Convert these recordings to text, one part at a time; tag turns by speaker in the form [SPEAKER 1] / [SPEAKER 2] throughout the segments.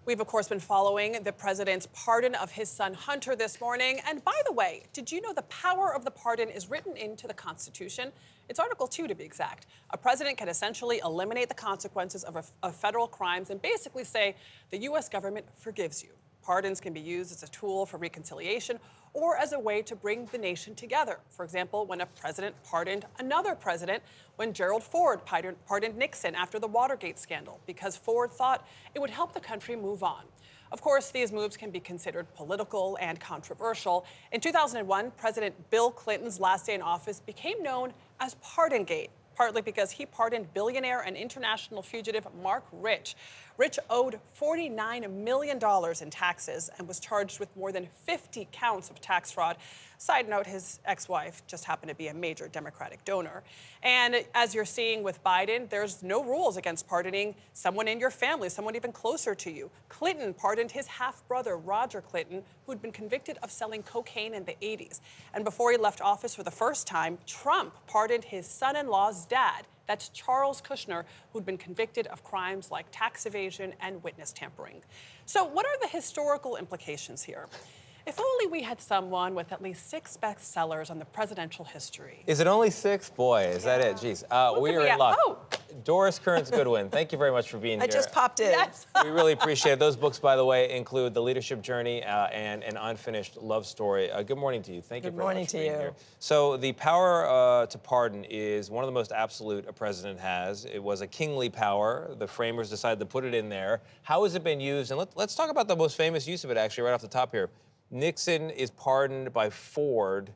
[SPEAKER 1] We've, of course, been following the president's pardon of his son Hunter this morning. And by the way, did you know the power of the pardon is written into the Constitution? It's Article 2, to be exact. A president can essentially eliminate the consequences of federal crimes and basically say the U.S. government forgives you. Pardons can be used as a tool for reconciliation or as a way to bring the nation together. For example, when a president pardoned another president, when Gerald Ford pardoned Nixon after the Watergate scandal, because Ford thought it would help the country move on. Of course, these moves can be considered political and controversial. In 2001, President Bill Clinton's last day in office became known as Pardongate, partly because he pardoned billionaire and international fugitive Mark Rich. Rich owed $49 million in taxes and was charged with more than 50 counts of tax fraud. Side note, his ex-wife just happened to be a major Democratic donor. And as you're seeing with Biden, there's no rules against pardoning someone in your family, someone even closer to you. Clinton pardoned his half-brother, Roger Clinton, who'd been convicted of selling cocaine in the 80s. And before he left office for the first time, Trump pardoned his son-in-law's dad. That's Charles Kushner, who'd been convicted of crimes like tax evasion and witness tampering. So what are the historical implications here? If only we had someone with at least 6 bestsellers on the presidential history.
[SPEAKER 2] Is it only 6? Boy, is that it? Jeez. We are in luck. Oh. Doris Kearns Goodwin, thank you very much for being here.
[SPEAKER 3] I just popped in.
[SPEAKER 1] Yes.
[SPEAKER 2] We really appreciate it. Those books, by the way, include The Leadership Journey and An Unfinished Love Story. Good morning to you. Thank you very much for being here. So the power to pardon is one of the most absolute a president has. It was a kingly power. The framers decided to put it in there. How has it been used? And let's talk about the most famous use of it, actually, right off the top here. Nixon is pardoned by Ford.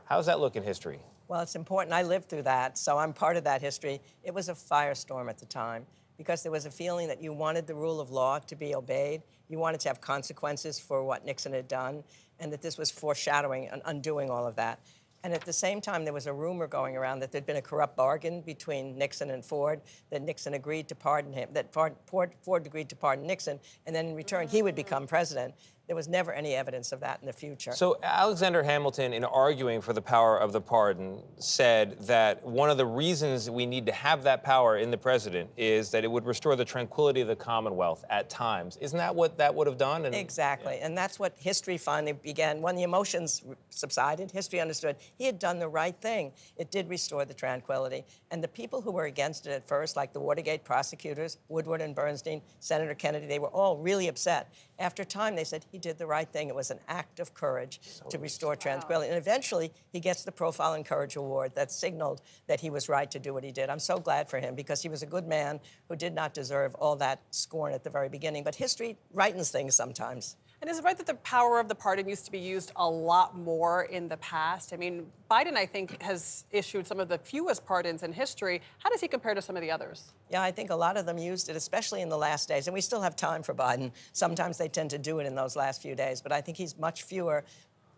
[SPEAKER 2] How does that look in history?
[SPEAKER 3] Well, it's important. I lived through that, so I'm part of that history. It was a firestorm at the time because there was a feeling that you wanted the rule of law to be obeyed. You wanted to have consequences for what Nixon had done, and that this was foreshadowing and undoing all of that. And at the same time, there was a rumor going around that there'd been a corrupt bargain between Nixon and Ford, that Nixon agreed to pardon him, that Ford agreed to pardon Nixon, and then in return, he would become president. There was never any evidence of that in the future.
[SPEAKER 2] So Alexander Hamilton, in arguing for the power of the pardon, said that one of the reasons we need to have that power in the president is that it would restore the tranquility of the Commonwealth at times. Isn't that what that would have done?
[SPEAKER 3] Exactly. Yeah. And that's what history finally began. When the emotions subsided, history understood he had done the right thing. It did restore the tranquility. And the people who were against it at first, like the Watergate prosecutors, Woodward and Bernstein, Senator Kennedy, they were all really upset. After time, they said he did the right thing. It was an act of courage to restore tranquility. And eventually, he gets the Profile and Courage Award that signaled that he was right to do what he did. I'm so glad for him because he was a good man who did not deserve all that scorn at the very beginning. But history rightens things sometimes.
[SPEAKER 1] And is it right that the power of the pardon used to be used a lot more in the past? I mean, Biden, I think, has issued some of the fewest pardons in history. How does he compare to some of the others?
[SPEAKER 3] Yeah, I think a lot of them used it, especially in the last days. And we still have time for Biden. Sometimes they tend to do it in those last few days. But I think he's much fewer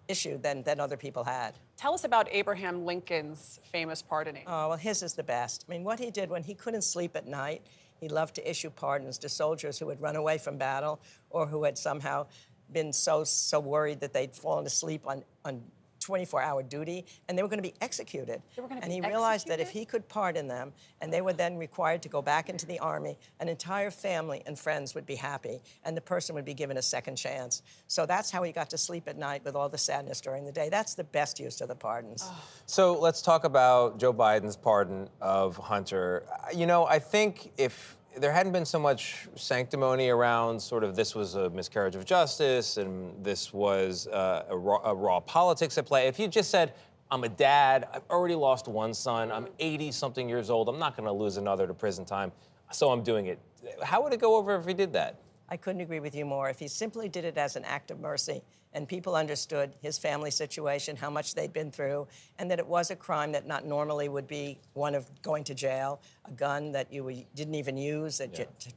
[SPEAKER 3] issued than other people had.
[SPEAKER 1] Tell us about Abraham Lincoln's famous pardoning.
[SPEAKER 3] Oh, well, his is the best. I mean, what he did when he couldn't sleep at night, he loved to issue pardons to soldiers who had run away from battle or who had somehow been so worried that they'd fallen asleep on 24-hour duty, and they were going to be executed. And he realized that if he could pardon them, and they were then required to go back into the army, an entire family and friends would be happy, and the person would be given a second chance. So that's how he got to sleep at night with all the sadness during the day. That's the best use of the pardons. Oh.
[SPEAKER 2] So let's talk about Joe Biden's pardon of Hunter. You know, I think if there hadn't been so much sanctimony around sort of this was a miscarriage of justice and this was a raw politics at play. If you just said, I'm a dad, I've already lost one son, I'm 80-something years old, I'm not going to lose another to prison time, so I'm doing it. How would it go over if he did that?
[SPEAKER 3] I couldn't agree with you more. If he simply did it as an act of mercy and people understood his family situation, how much they'd been through, and that it was a crime that not normally would be one of going to jail, a gun that you didn't even use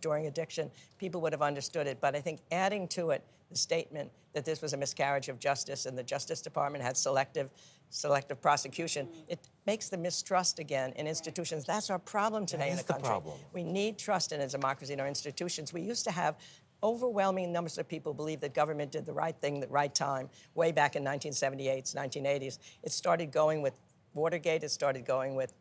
[SPEAKER 3] during addiction, people would have understood it. But I think adding to it the statement that this was a miscarriage of justice and the Justice Department had selective prosecution, it makes the mistrust again in institutions. That's our problem today in the country. We need trust in a democracy in our institutions. We used to have overwhelming numbers of people believe that government did the right thing at the right time, way back in 1978, 1980s. It started going with Watergate. It started going with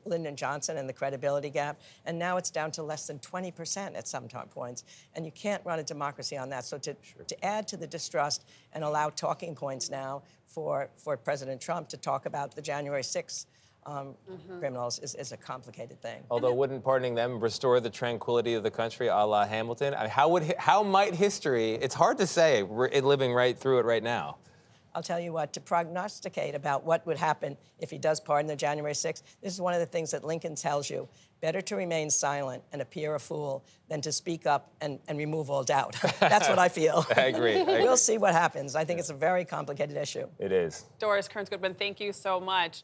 [SPEAKER 3] Lyndon Johnson and the credibility gap, and now it's down to less than 20% at some points, and you can't run a democracy on that. So to add to the distrust and allow talking points now for President Trump to talk about the January 6th criminals is a complicated thing.
[SPEAKER 2] Although wouldn't pardoning them restore the tranquility of the country, a la Hamilton? I mean, how might history, it's hard to say, we're living right through it right now.
[SPEAKER 3] I'll tell you what, to prognosticate about what would happen if he does pardon the January 6th, this is one of the things that Lincoln tells you. Better to remain silent and appear a fool than to speak up and remove all doubt. That's what I feel.
[SPEAKER 2] I agree.
[SPEAKER 3] We'll see what happens. I think it's a very complicated issue.
[SPEAKER 2] It is.
[SPEAKER 1] Doris Kearns Goodwin, thank you so much.